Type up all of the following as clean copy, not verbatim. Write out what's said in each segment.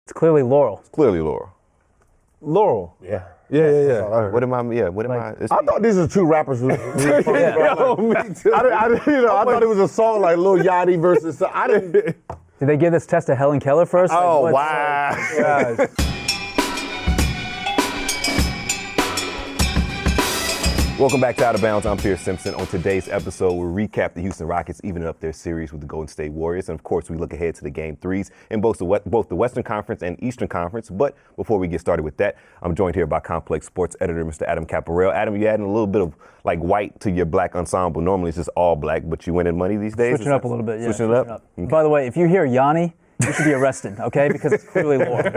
It's clearly Laurel. It's clearly Laurel. Laurel. Yeah. Yeah. What am I? I thought these are two rappers. Yo, me too. I thought it was a song like Lil Yachty versus. I didn't. Did they give this test to Helen Keller first? Oh, Like, wow. Guys. Welcome back to Out of Bounds. I'm Pierce Simpson. On today's episode, we'll recap the Houston Rockets evening up their series with the Golden State Warriors. And of course, we look ahead to the Game 3s in both the Western Conference and Eastern Conference. But before we get started with that, I'm joined here by Complex Sports editor, Mr. Adam Caparel. Adam, you adding a little bit of like white to your black ensemble. Normally it's just all black, but you winning money these days? Switching up a little bit, yeah. Switching it up? Okay. By the way, if you hear Yanni, you should be arrested, okay? Because it's clearly Laurel.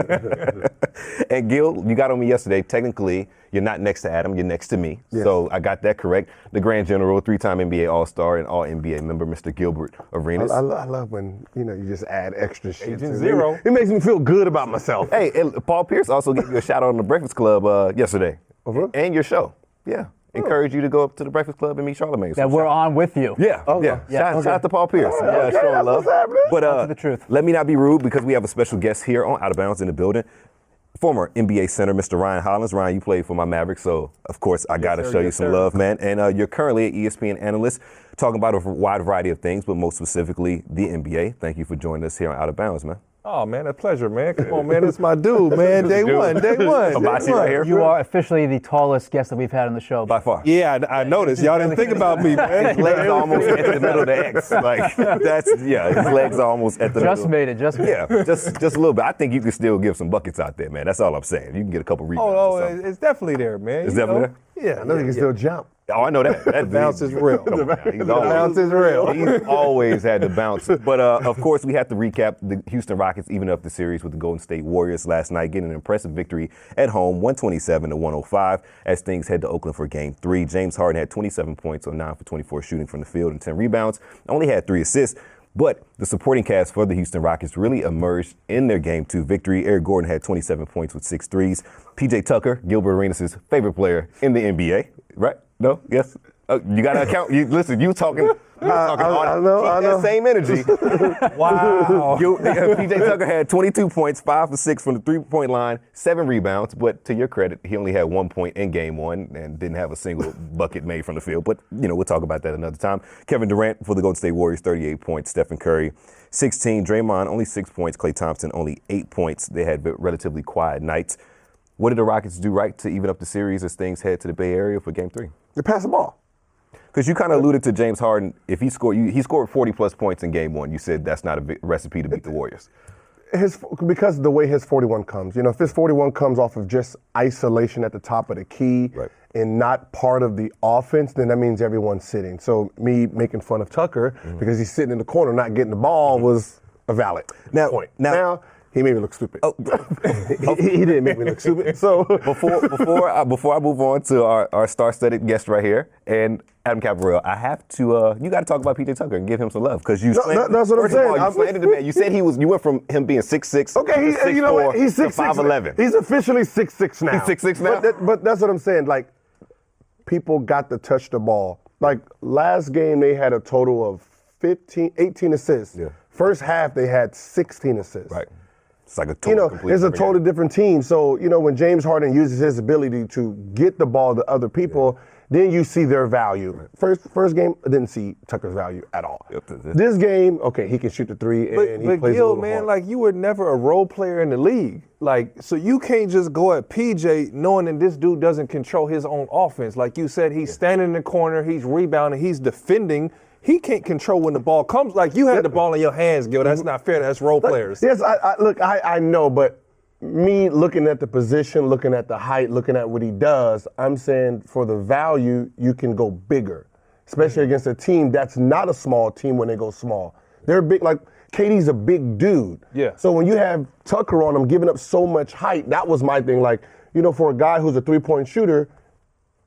And Gil, you got on me yesterday. Technically, you're not next to Adam, you're next to me. Yes. So I got that correct. The Grand General, 3-time NBA All-Star and All-NBA member, Mr. Gilbert Arenas. I love when you just add extra shit. Agent Zero. It makes me feel good about myself. Hey, and Paul Pierce also gave you a shout out on the Breakfast Club yesterday. really? And your show. Yeah. Encourage you to go up to the Breakfast Club and meet Charlamagne. That we're on with you. Yeah, Okay. yeah. Shout out to Paul Pierce. Okay, showing that's love. what's happening. But to the truth. let me not be rude because we have a special guest here on Out of Bounds in the building. Former NBA center, Mr. Ryan Hollins. Ryan, you played for my Mavericks, so of course I got to show you some love, man. And you're currently an ESPN analyst talking about a wide variety of things, but most specifically the NBA. Thank you for joining us here on Out of Bounds, man. Oh, man, a pleasure, man. Come on, man. It's my dude, man. Day one. Abasi right here. You are officially the tallest guest that we've had on the show. By far. Yeah, I noticed. Y'all didn't think about me, man. His legs are almost at the middle of the X. Like his legs are almost at the middle. Just made it. Yeah, just a little bit. I think you can still give some buckets out there, man. That's all I'm saying. You can get a couple rebounds. or something. It's definitely there, man. It's definitely there? Yeah. I know you can still jump. Oh, I know that. That bounce is real. Come on now. He's The bounce is real. He's always had the bounce. But of course, we have to recap the Houston Rockets even up the series with the Golden State Warriors last night, getting an impressive victory at home, 127-105, as things head to Oakland for Game 3. James Harden had 27 points on 9 for 24 shooting from the field and 10 rebounds. Only had 3 assists. But the supporting cast for the Houston Rockets really emerged in their Game 2 victory. Eric Gordon had 27 points with 6 threes. PJ Tucker, Gilbert Arenas' favorite player in the NBA, right? No? Yes? You got to account. You talking. I know. That same energy. Wow. PJ Tucker had 22 points, 5 for 6 from the three-point line, 7 rebounds. But to your credit, he only had 1 point in Game 1 and didn't have a single bucket made from the field. But, we'll talk about that another time. Kevin Durant for the Golden State Warriors, 38 points. Steph Curry, 16. Draymond, only 6 points. Klay Thompson, only 8 points. They had relatively quiet nights. What did the Rockets do right to even up the series as things head to the Bay Area for Game 3? They pass the ball. Because you kind of alluded to James Harden. If he scored 40-plus points in Game 1. You said that's not a recipe to beat the Warriors. Because of the way his 41 comes. If his 41 comes off of just isolation at the top of the key and not part of the offense, then that means everyone's sitting. So me making fun of Tucker because he's sitting in the corner not getting the ball was a valid point. Now he made me look stupid. Oh. he didn't make me look stupid. So before I move on to our star-studded guest right here and Adam Caparel, I have to. You got to talk about PJ Tucker and give him some love because that's what I'm saying. You slandered the man. You said you went from him being 6'6". Okay, he's 6'6". 5'11". He's officially 6'6" now. He's 6'6" now. But that's what I'm saying. Like people got to touch the ball. Like last game they had a total of 18 assists. Yeah. First half they had 16 assists. Right. It's like a total it's a totally different team. So, when James Harden uses his ability to get the ball to other people, then you see their value. First game, I didn't see Tucker's value at all. This game, okay, he can shoot the three and he plays Gil, a little man, hard. like you were never a role player in the league. Like, so you can't just go at PJ knowing that this dude doesn't control his own offense. Like you said, he's standing in the corner, he's rebounding, he's defending. He can't control when the ball comes. Like, you had the ball in your hands, Gil. That's not fair. That's role players. Yes, I know, but me looking at the position, looking at the height, looking at what he does, I'm saying for the value, you can go bigger, especially against a team that's not a small team when they go small. They're big, like KD's a big dude. Yeah. So when you have Tucker on him giving up so much height, that was my thing. Like, for a guy who's a three-point shooter,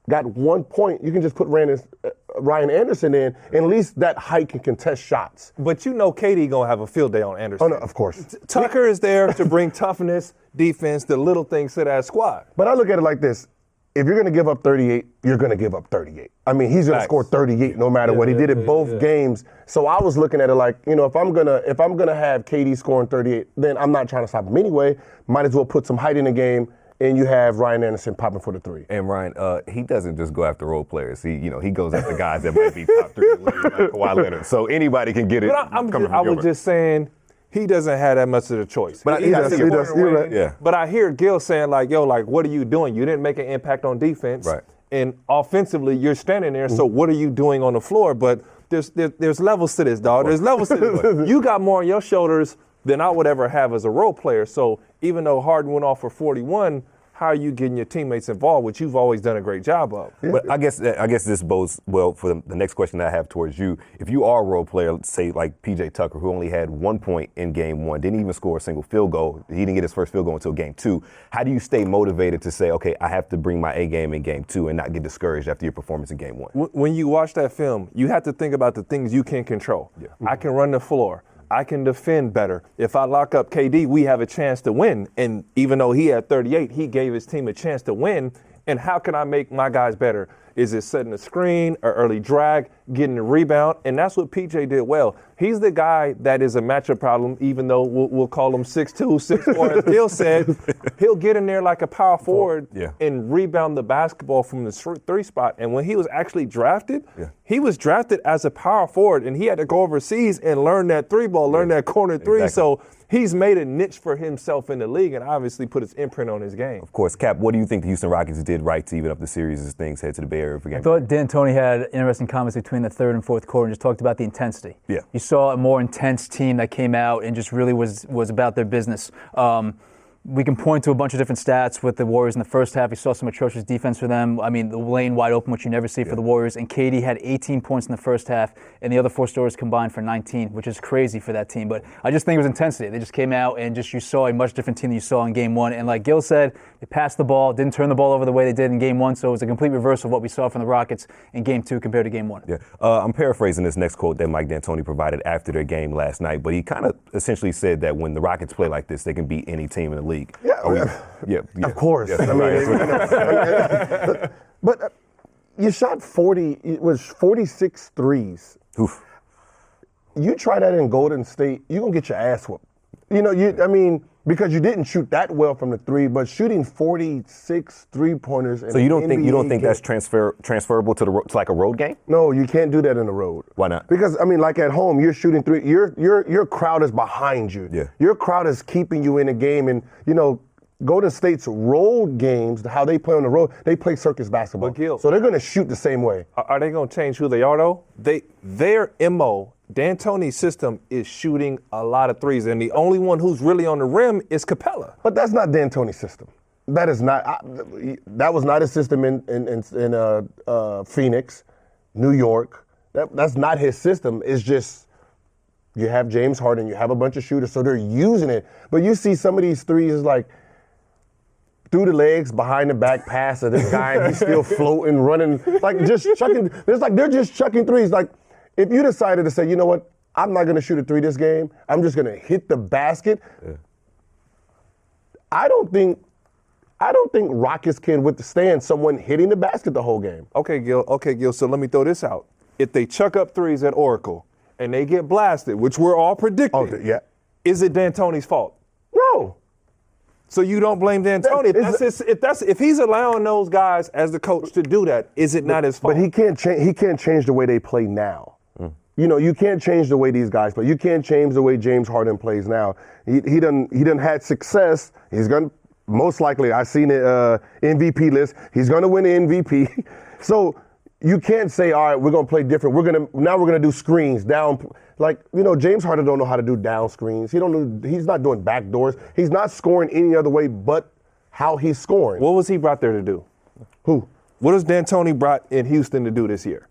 got 1 point, you can just put Ryan Anderson in, and at least that height can contest shots. But KD gonna have a field day on Anderson. Oh, no, of course. Tucker is there to bring toughness, defense, the little things to that squad. But I look at it like this. if you're going to give up 38, you're going to give up 38. I mean, he's going to score 38 no matter what. He did it both games. So I was looking at it like, you know, if I'm gonna have KD scoring 38, then I'm not trying to stop him anyway. Might as well put some height in the game, and you have Ryan Anderson popping for the three. And Ryan, he doesn't just go after role players. He goes after guys that might be top 3 in the league, like Kawhi Leonard. So anybody can get it. But I was just saying, he doesn't have that much of a choice. But he does. You're right. Yeah. But I hear Gil saying like, yo, like, what are you doing? You didn't make an impact on defense. Right. And offensively, you're standing there. So what are you doing on the floor? But there's levels to this, dog. There's levels to this. You got more on your shoulders than I would ever have as a role player. So even though Harden went off for 41, how are you getting your teammates involved, which you've always done a great job of? Yeah. But I guess this bodes well for the next question that I have towards you. If you are a role player, say like PJ Tucker, who only had 1 point in game 1, didn't even score a single field goal. He didn't get his first field goal until game 2. How do you stay motivated to say, okay, I have to bring my A game in game 2 and not get discouraged after your performance in game 1? When you watch that film, you have to think about the things you can control. Yeah. I can run the floor. I can defend better. If I lock up KD, we have a chance to win. And even though he had 38, he gave his team a chance to win. And how can I make my guys better? Is it setting a screen, or early drag, getting a rebound? And that's what PJ did well. He's the guy that is a matchup problem, even though we'll call him 6'2", 6'4", as Gil said. He'll get in there like a power forward and rebound the basketball from the 3 spot. And when he was actually drafted, he was drafted as a power forward, and he had to go overseas and learn that 3 ball, learn that corner 3. Exactly. So he's made a niche for himself in the league and obviously put his imprint on his game. Of course. Cap, what do you think the Houston Rockets did right to even up the series as things head to the Bay Area for game? I thought D'Antoni had interesting comments between the third and fourth quarter and just talked about the intensity. Yeah. You saw a more intense team that came out and just really was about their business. We can point to a bunch of different stats with the Warriors in the first half. We saw some atrocious defense for them. I mean, the lane wide open, which you never see for the Warriors. And KD had 18 points in the first half, and the other 4 scorers combined for 19, which is crazy for that team. But I just think it was intensity. They just came out and just you saw a much different team than you saw in Game 1. And like Gil said, they passed the ball, didn't turn the ball over the way they did in Game 1. So it was a complete reverse of what we saw from the Rockets in Game 2 compared to Game 1. Yeah, I'm paraphrasing this next quote that Mike D'Antoni provided after their game last night, but he kind of essentially said that when the Rockets play like this, they can beat any team in the league. Yeah. Of course. Yeah, I mean, but you shot 46 threes. Oof. You try that in Golden State, you're going to get your ass whooped. You know, because you didn't shoot that well from the 3, but shooting 46 3-pointers. So you don't think that's transferable to like a road game? No, you can't do that in the road. Why not? Because like at home, you're shooting 3. Your crowd is behind you. Yeah. Your crowd is keeping you in the game, and Golden State's road games, how they play on the road, they play circus basketball. But Gil, so they're going to shoot the same way. Are they going to change who they are, though? Their MO, D'Antoni's system, is shooting a lot of threes, and the only one who's really on the rim is Capella. But that's not D'Antoni's system. That is not. That was not his system in Phoenix, New York. That's not his system. It's just you have James Harden, you have a bunch of shooters, so they're using it. But you see some of these threes like through the legs, behind the back pass of this guy, and he's still floating, running, like just chucking. They're just chucking threes. Like if you decided to say, you know what, I'm not going to shoot a 3 this game. I'm just going to hit the basket. Yeah. I don't think Rockets can withstand someone hitting the basket the whole game. Okay, Gil. So let me throw this out. If they chuck up threes at Oracle and they get blasted, which we're all predicting, is it D'Antoni's fault? No. So you don't blame D'Antoni. If he's allowing those guys as the coach to do that, is it not his fault? But he can't change the way they play now. You know, you can't change the way these guys play. You can't change the way James Harden plays now. He done had success. He's gonna most likely. I seen the MVP list. He's gonna win the MVP. So you can't say, all right, we're gonna play different. We're gonna do screens down. Like, James Harden don't know how to do down screens. He's not doing back doors. He's not scoring any other way but how he's scoring. What was he brought there to do? Who? What has D'Antoni brought in Houston to do this year?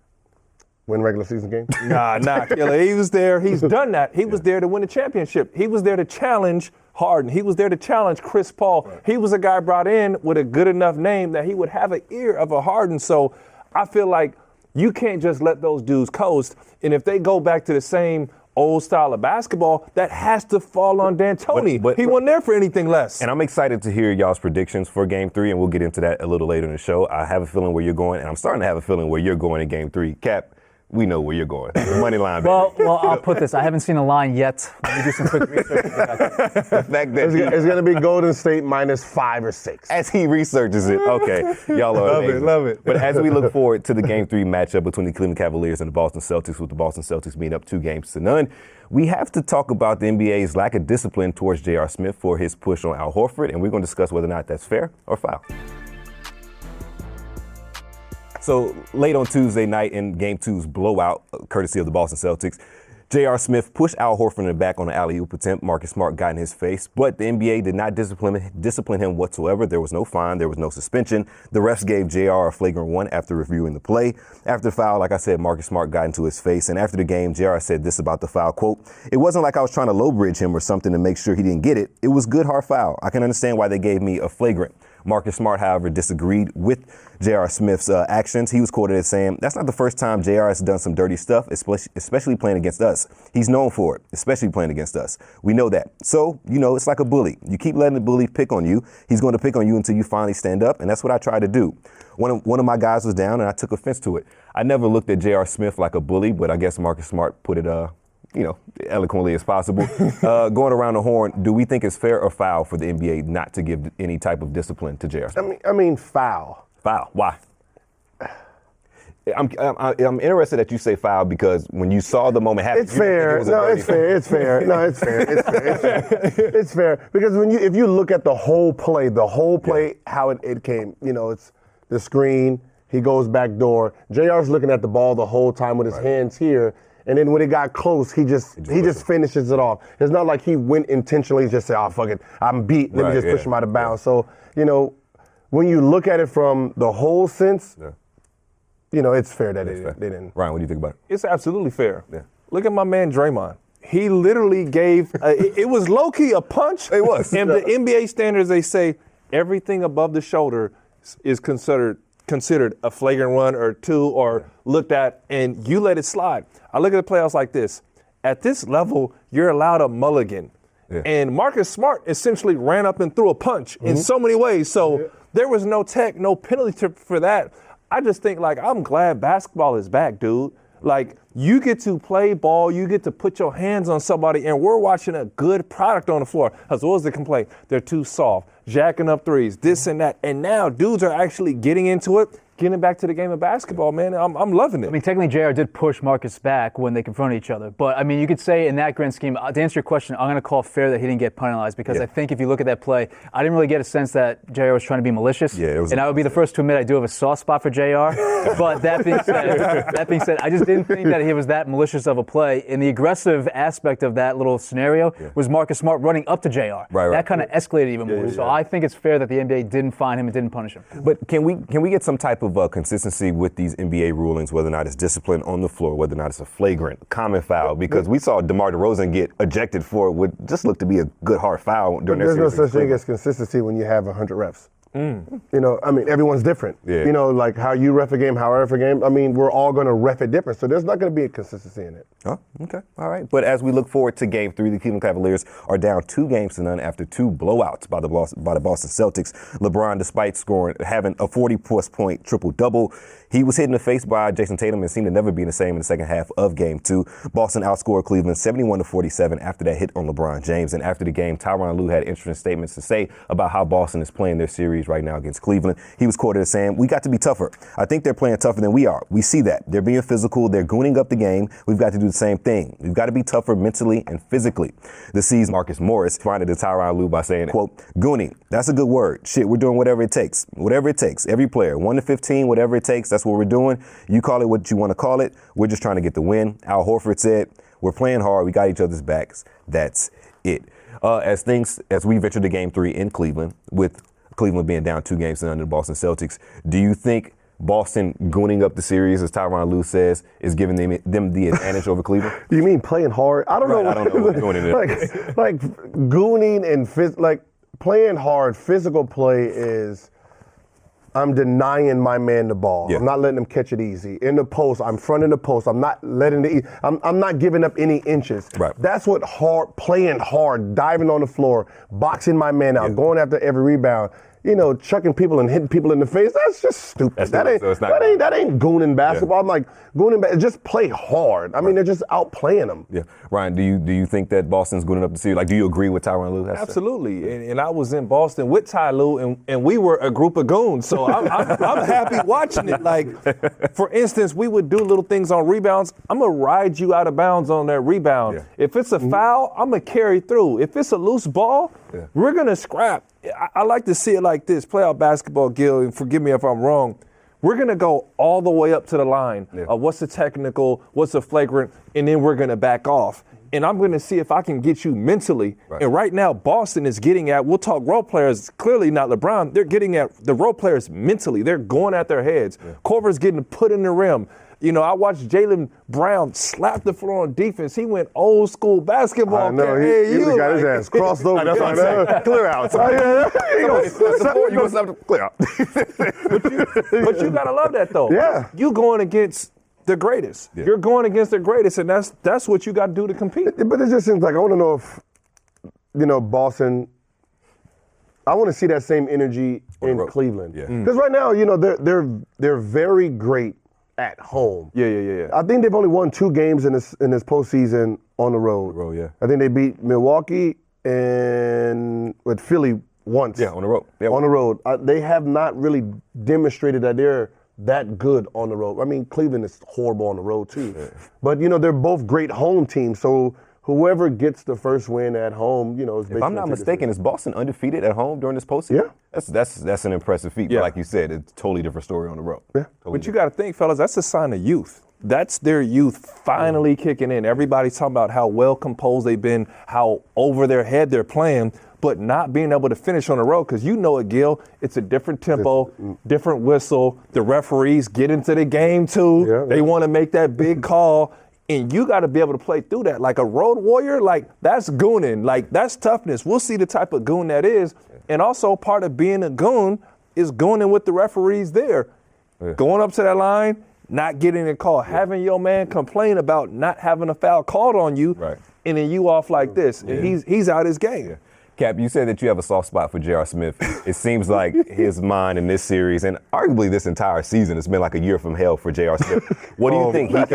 Win regular season games? Nah, Killer. He was there. He's done that. He was there to win a championship. He was there to challenge Harden. He was there to challenge Chris Paul. Right. He was a guy brought in with a good enough name that he would have an ear of a Harden. So I feel like you can't just let those dudes coast. And if they go back to the same old style of basketball, that has to fall on D'Antoni. He wasn't there for anything less. And I'm excited to hear y'all's predictions for Game 3, and we'll get into that a little later in the show. I have a feeling where you're going, and I'm starting to have a feeling where you're going in Game 3. Cap, we know where you're going. Money line, baby. Well, I'll put this. I haven't seen a line yet. Let me do some quick research. It's going to be Golden State minus 5 or 6. As he researches it. Okay. Y'all are amazing. Love it. But as we look forward to the Game 3 matchup between the Cleveland Cavaliers and the Boston Celtics, with the Boston Celtics being up 2-0, we have to talk about the NBA's lack of discipline towards J.R. Smith for his push on Al Horford, and we're going to discuss whether or not that's fair or foul. So late on Tuesday night in Game 2's blowout, courtesy of the Boston Celtics, J.R. Smith pushed Al Horford in the back on an alley-oop attempt. Marcus Smart got in his face, but the NBA did not discipline him whatsoever. There was no fine. There was no suspension. The refs gave J.R. a flagrant 1 after reviewing the play. After the foul, like I said, Marcus Smart got into his face, and after the game, J.R. said this about the foul, quote, "It wasn't like I was trying to low bridge him or something to make sure he didn't get it. It was good hard foul. I can understand why they gave me a flagrant." Marcus Smart, however, disagreed with J.R. Smith's actions. He was quoted as saying, "That's not the first time J.R. has done some dirty stuff, especially playing against us. He's known for it, especially playing against us. We know that. So, it's like a bully. You keep letting the bully pick on you. He's going to pick on you until you finally stand up, and that's what I try to do." One of my guys was down, and I took offense to it. I never looked at J.R. Smith like a bully, but I guess Marcus Smart put it eloquently as possible. Going around the horn, do we think it's fair or foul for the NBA not to give any type of discipline to J.R. Smith? I mean, foul. Foul. Why? I'm interested that you say foul because when you saw the moment happen, it's fair. No, it's fair. It's fair. No, it's fair. It's fair. It's fair because if you look at the whole play, how it came, it's the screen. He goes back door. JR's looking at the ball the whole time with his hands here. And then when it got close, he just finishes it off. It's not like he went intentionally just say, "Oh, fuck it, I'm beat. Let me just push him out of bounds." So, when you look at it from the whole sense, it's fair that they didn't. Ryan, what do you think about it? It's absolutely fair. Yeah. Look at my man Draymond. He literally gave, it was low-key a punch. It was. And the NBA standards, they say everything above the shoulder is considered a flagrant 1 or 2 or looked at, and you let it slide. I look at the playoffs like this. At this level, you're allowed a mulligan. Yeah. And Marcus Smart essentially ran up and threw a punch in so many ways. So there was no no penalty for that. I just think, I'm glad basketball is back, dude. You get to play ball, you get to put your hands on somebody, and we're watching a good product on the floor. As well as the complaint, they're too soft, jacking up threes, this and that. And now dudes are actually getting into it, getting back to the game of basketball, man. I'm loving it. I mean, technically, JR did push Marcus back when they confronted each other. But, I mean, you could say in that grand scheme, to answer your question, I'm going to call fair that he didn't get penalized because I think if you look at that play, I didn't really get a sense that JR was trying to be malicious. Yeah, and I would be the first to admit I do have a soft spot for JR. But that being said, I just didn't think that he was that malicious of a play. And the aggressive aspect of that little scenario was Marcus Smart running up to JR. Right. That kind of escalated even more. So I think it's fair that the NBA didn't fine him and didn't punish him. But can we get some type of consistency with these NBA rulings, whether or not it's discipline on the floor, whether or not it's a flagrant, common foul? Because we saw DeMar DeRozan get ejected for what just looked to be a good hard foul during that series. There's no such thing as consistency when you have 100 refs. Everyone's different. Yeah. Like how you ref a game, how I ref a game. I mean, we're all going to ref it different. So there's not going to be a consistency in it. Oh, okay. All right. But as we look forward to Game 3, the Cleveland Cavaliers are down 2-0 after 2 blowouts by the Boston Celtics. LeBron, despite having a 40-plus point triple-double, he was hit in the face by Jason Tatum and seemed to never be the same in the second half of Game 2. Boston outscored Cleveland 71-47 after that hit on LeBron James. And after the game, Tyronn Lue had interesting statements to say about how Boston is playing their series right now against Cleveland. He was quoted as saying, "We got to be tougher. I think they're playing tougher than we are. We see that. They're being physical. They're gooning up the game. We've got to do the same thing. We've got to be tougher mentally and physically." The C's Marcus Morris responded to Tyronn Lue by saying, quote, "Gooning, that's a good word. Shit, we're doing whatever it takes. Whatever it takes. Every player, 1 to 15, whatever it takes. That's what we're doing. You call it what you want to call it. We're just trying to get the win." Al Horford said, "We're playing hard. We got each other's backs. That's it." As we venture to Game 3 in Cleveland, with Cleveland being down 2-0 under the Boston Celtics, do you think Boston gooning up the series, as Tyronn Lue says, is giving them the advantage over Cleveland? You mean playing hard? I don't know. I don't know what doing it like gooning and playing hard, physical play is I'm denying my man the ball. Yeah. I'm not letting him catch it easy. In the post, I'm fronting the post. I'm not letting I'm not giving up any inches. Right. That's what playing hard, diving on the floor, boxing my man out, going after every rebound. Chucking people and hitting people in the face, that's just stupid. That ain't gooning basketball. Yeah. I'm like, just play hard. I mean, they're just outplaying them. Yeah. Ryan, do you think that Boston's gooning up the series? Like, do you agree with Tyronn Lue? Absolutely. And I was in Boston with Ty Lue, and we were a group of goons. So I'm happy watching it. Like, for instance, we would do little things on rebounds. I'm going to ride you out of bounds on that rebound. Yeah. If it's a foul, I'm going to carry through. If it's a loose ball, we're going to scrap. I like to see it like this. Playoff basketball, Gil, and forgive me if I'm wrong. We're going to go all the way up to the line of what's the technical, what's the flagrant, and then we're going to back off. And I'm going to see if I can get you mentally. Right. And right now, Boston is getting at, we'll talk role players, clearly not LeBron. They're getting at the role players mentally. They're going at their heads. Yeah. Korver's getting put in the rim. I watched Jaylen Brown slap the floor on defense. He went old school basketball. I know. He got his ass crossed over. That's what I'm saying. Clear out. Clear out. But you got to love that, though. Yeah. You going against the greatest. Yeah. You're going against the greatest, and that's what you got to do to compete. But it just seems like I want to know if, Boston, I want to see that same energy in Cleveland. Because right now, they're very great at home. Yeah. I think they've only won 2 games in this postseason on the road. I think they beat Milwaukee and with Philly once. Yeah, on the road. Yeah. On the road. They have not really demonstrated that they're that good on the road. I mean, Cleveland is horrible on the road too. Yeah. But they're both great home teams. So whoever gets the first win at home, is basically. If I'm not mistaken, is Boston undefeated at home during this postseason? Yeah. That's an impressive feat. Yeah. But like you said, it's a totally different story on the road. Yeah. But you got to think, fellas, that's a sign of youth. That's their youth finally kicking in. Everybody's talking about how well composed they've been, how over their head they're playing, but not being able to finish on the road. Because you know it, Gil, it's a different tempo, different whistle. The referees get into the game too. Yeah. They want to make that big call. And you got to be able to play through that. Like a road warrior, that's gooning. That's toughness. We'll see the type of goon that is. And also part of being a goon is gooning with the referees there. Yeah. Going up to that line, not getting a call, having your man complain about not having a foul called on you, and then you off like this. And he's out his game. Yeah. Cap, you said that you have a soft spot for J.R. Smith. It seems like his mind in this series, and arguably this entire season, has been like a year from hell for J.R. Smith. What do you think he can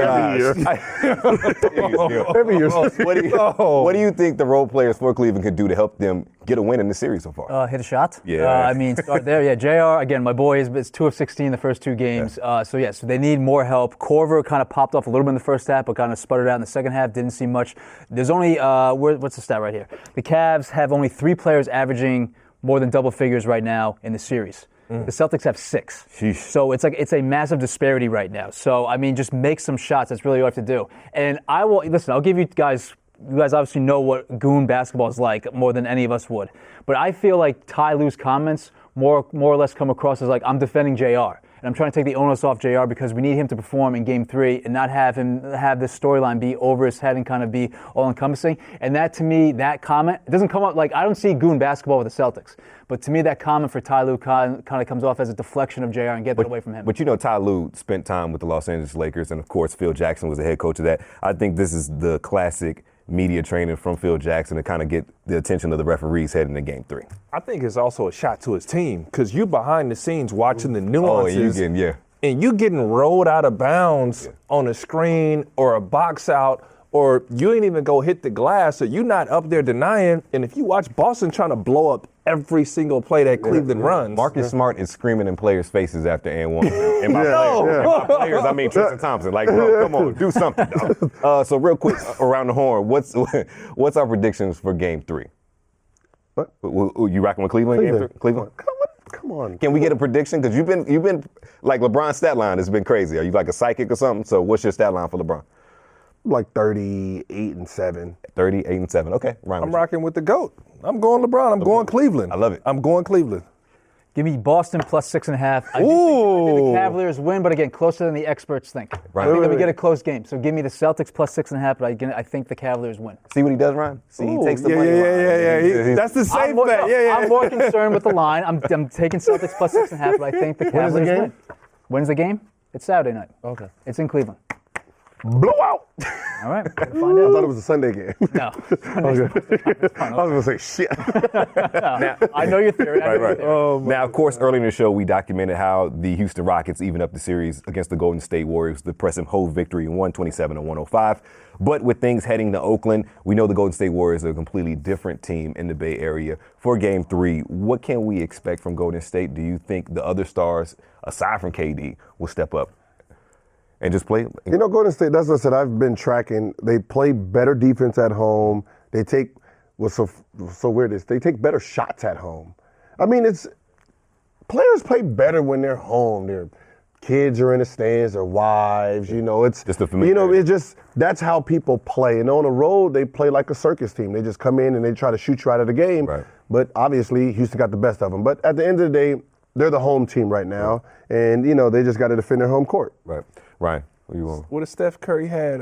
Every year. What do you think the role players for Cleveland could do to help them get a win in this series so far? Hit a shot. Yeah. Start there. Yeah, JR, again, my boy, it's 2 of 16 the first 2 games. Yeah. So they need more help. Korver kind of popped off a little bit in the first half, but kind of sputtered out in the second half. Didn't see much. There's only, what's the stat right here? The Cavs have only 3 players averaging more than double figures right now in the series. The Celtics have 6. Sheesh. So it's a massive disparity right now. So, just make some shots. That's really all you have to do. And I'll give you guys obviously know what goon basketball is like more than any of us would. But I feel like Ty Lue's comments more or less come across as like, I'm defending JR. And I'm trying to take the onus off JR because we need him to perform in Game 3 and not have him have this storyline be over his head and kind of be all-encompassing. And that, to me, that comment, it doesn't come up like, I don't see goon basketball with the Celtics. But to me, that comment for Ty Lue kind of comes off as a deflection of JR and get that away from him. But Ty Lue spent time with the Los Angeles Lakers, and of course, Phil Jackson was the head coach of that. I think this is the classic media training from Phil Jackson to kind of get the attention of the referees heading into Game 3. I think it's also a shot to his team because you behind the scenes watching the nuances. And you getting rolled out of bounds on a screen or a box out, or you ain't even go hit the glass, so you're not up there denying. And if you watch Boston trying to blow up every single play that Cleveland runs. Marcus Smart is screaming in players' faces after and one. And by players, I mean Tristan Thompson. Like, bro, come on, do something, dog. So real quick, around the horn, what's our predictions for Game 3? What? You rocking with Cleveland? Game 3? Cleveland? Come on. Can we get a prediction? Because you've been like LeBron's stat line has been crazy. Are you like a psychic or something? So what's your stat line for LeBron? Like 38-7. 38-7. Okay. I'm rocking with the GOAT. I'm going LeBron. I'm going Cleveland. I love it. I'm going Cleveland. Give me Boston plus 6.5. I think the Cavaliers win, but again, closer than the experts think. Right. I think that we get a close game. So give me the Celtics plus 6.5, but I think the Cavaliers win. See what he does, Ryan? See, he takes the money line. Yeah. That's the safe bet. I'm more concerned with the line. I'm taking Celtics plus 6.5, but I think the Cavaliers win. When's the game? It's Saturday night. Okay. It's in Cleveland. Blowout. All right. I thought it was a Sunday game. No. I was going to say shit. I know your theory. Right. Now, of course, earlier in the show, we documented how the Houston Rockets even up the series against the Golden State Warriors, the impressive whole victory, 127-105. But with things heading to Oakland, we know the Golden State Warriors are a completely different team in the Bay Area. For Game 3, what can we expect from Golden State? Do you think the other stars, aside from KD, will step up and just play? You know, Golden State, that's what I said. I've been tracking. They play better defense at home. They take, what's so weird is they take better shots at home. I mean, players play better when they're home. Their kids are in the stands, their wives, it's just the familiarity. It's just, that's how people play. And on the road, they play like a circus team. They just come in and they try to shoot you out of the game. Right. But obviously, Houston got the best of them. But at the end of the day, they're the home team right now. And, they just got to defend their home court. Right. Ryan, what do you want? What if Steph Curry had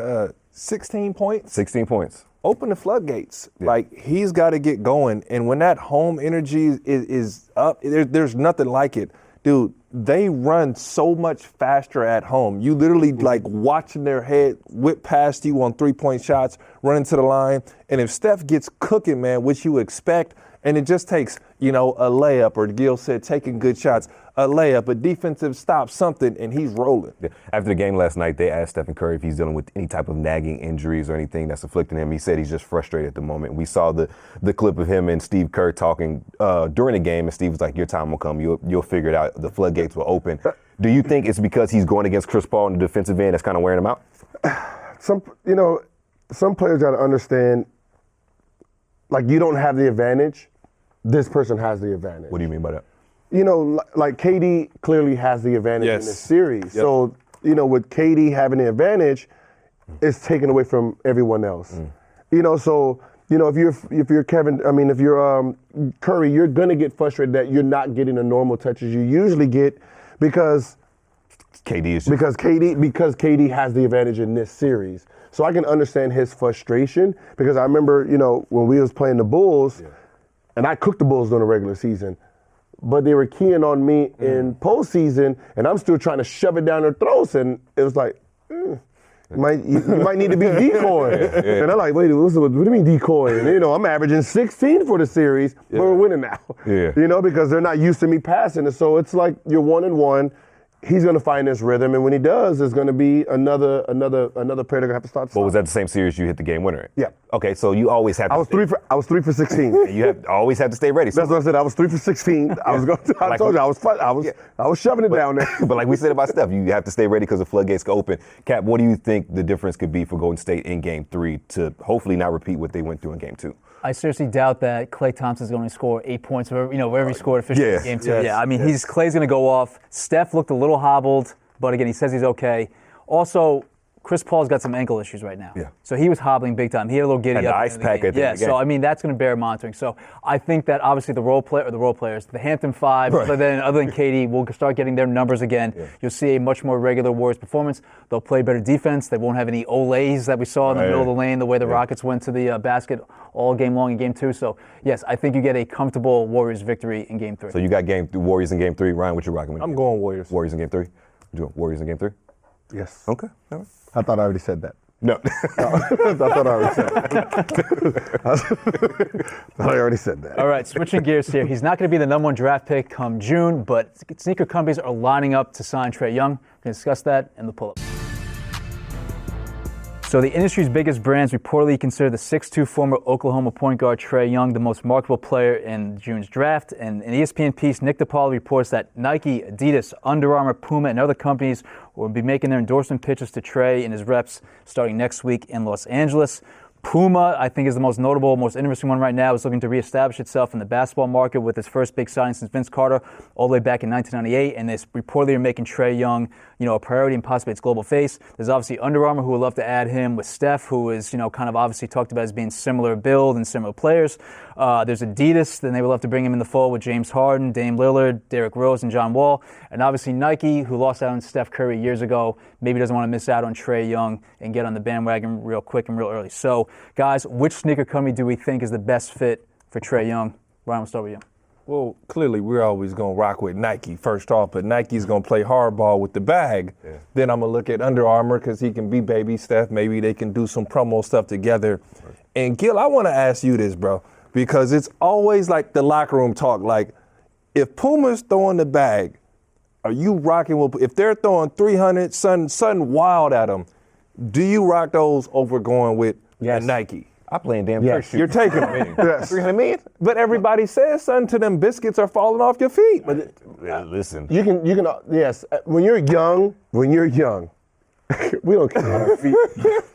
16 points? 16 points. Open the floodgates. Yeah. Like, he's got to get going. And when that home energy is up, there's nothing like it. Dude, they run so much faster at home. You literally watching their head whip past you on 3-point shots, running to the line. And if Steph gets cooking, man, which you expect, and it just takes, a layup, or Gil said, taking good shots, a layup, a defensive stop, something, and he's rolling. Yeah. After the game last night, they asked Stephen Curry if he's dealing with any type of nagging injuries or anything that's afflicting him. He said he's just frustrated at the moment. We saw the clip of him and Steve Kerr talking during the game, and Steve was like, your time will come. You'll figure it out. The floodgates will open. Do you think it's because he's going against Chris Paul in the defensive end that's kind of wearing him out? Some players got to understand, you don't have the advantage. This person has the advantage. What do you mean by that? Like KD clearly has the advantage in this series. Yep. So, with KD having the advantage, it's taken away from everyone else. So, if you're Kevin, if you're Curry, you're gonna get frustrated that you're not getting the normal touches you usually get because KD has the advantage in this series. So I can understand his frustration because I remember, when we was playing the Bulls. Yeah. And I cooked the Bulls during the regular season, but they were keying on me in postseason, and I'm still trying to shove it down their throats, and it was like, you might need to be decoying. And I'm like, wait, what do you mean decoying? And, I'm averaging 16 for the series, but we're winning now. Yeah. Because they're not used to me passing it. So it's like you're 1-1. He's going to find this rhythm, and when he does, there's going to be another player that's going to have to start. But was that the same series you hit the game winner? Yeah. Okay, so you always have to. I was 3 for 16. You always have to stay ready. So that's what I said. I was 3 for 16. I told you I was shoving it down there. But like we said about Steph, you have to stay ready because the floodgates go open. Cap, what do you think the difference could be for Golden State in Game 3 to hopefully not repeat what they went through in Game 2? I seriously doubt that Klay Thompson's going to score 8 points, wherever he scored officially in Game 2. Yes, yeah, Klay's going to go off. Steph looked a little hobbled, but again, he says he's okay. Also, Chris Paul's got some ankle issues right now. Yeah. So he was hobbling big time. He had a little giddy and up. The ice pack at the end of the game. So that's going to bear monitoring. So I think that obviously the role players, the Hampton Five, other than KD, will start getting their numbers again. Yeah. You'll see a much more regular Warriors performance. They'll play better defense. They won't have any Olays that we saw in the middle of the lane, the way the Rockets went to the basket all game long in Game 2. So yes, I think you get a comfortable Warriors victory in Game 3. So you got Warriors in Game 3. Ryan, what you rocking with? I'm going Warriors. Warriors in Game 3. Warriors in Game 3. Yes. Okay. All right. I thought I already said that. No. I thought I already said that. I already said that. All right, switching gears here. He's not going to be the number 1 draft pick come June, but sneaker companies are lining up to sign Trey Young. We're going to discuss that in the pull-up. So the industry's biggest brands reportedly consider the 6'2 former Oklahoma point guard Trey Young the most marketable player in June's draft. And in an ESPN piece, Nick DePaul reports that Nike, Adidas, Under Armour, Puma, and other companies will be making their endorsement pitches to Trey and his reps starting next week in Los Angeles. Puma, I think, is the most notable, most interesting one right now. Is looking to reestablish itself in the basketball market with its first big signing since Vince Carter all the way back in 1998. And they reportedly are making Trey Young, a priority and possibly its global face. There's obviously Under Armour, who would love to add him with Steph, who is, kind of obviously talked about as being similar build and similar players. There's Adidas, then they would love to bring him in the fold with James Harden, Dame Lillard, Derrick Rose, and John Wall. And obviously Nike, who lost out on Steph Curry years ago, maybe doesn't want to miss out on Trey Young and get on the bandwagon real quick and real early. So, guys, which sneaker company do we think is the best fit for Trey Young? Ryan, we'll start with you. Well, clearly we're always going to rock with Nike first off, but Nike's going to play hardball with the bag. Yeah. Then I'm going to look at Under Armour because he can be baby Steph. Maybe they can do some promo stuff together. Right. And Gil, I want to ask you this, bro, because it's always like the locker room talk. Like, if Puma's throwing the bag, are you rocking with, if they're throwing 300, something wild at them, do you rock those over going with Nike? I play in damn church shoes. You're taking them. Yes. 300 million? But everybody says something to them biscuits are falling off your feet. But listen. You can, yes. When you're young, we don't care about their feet.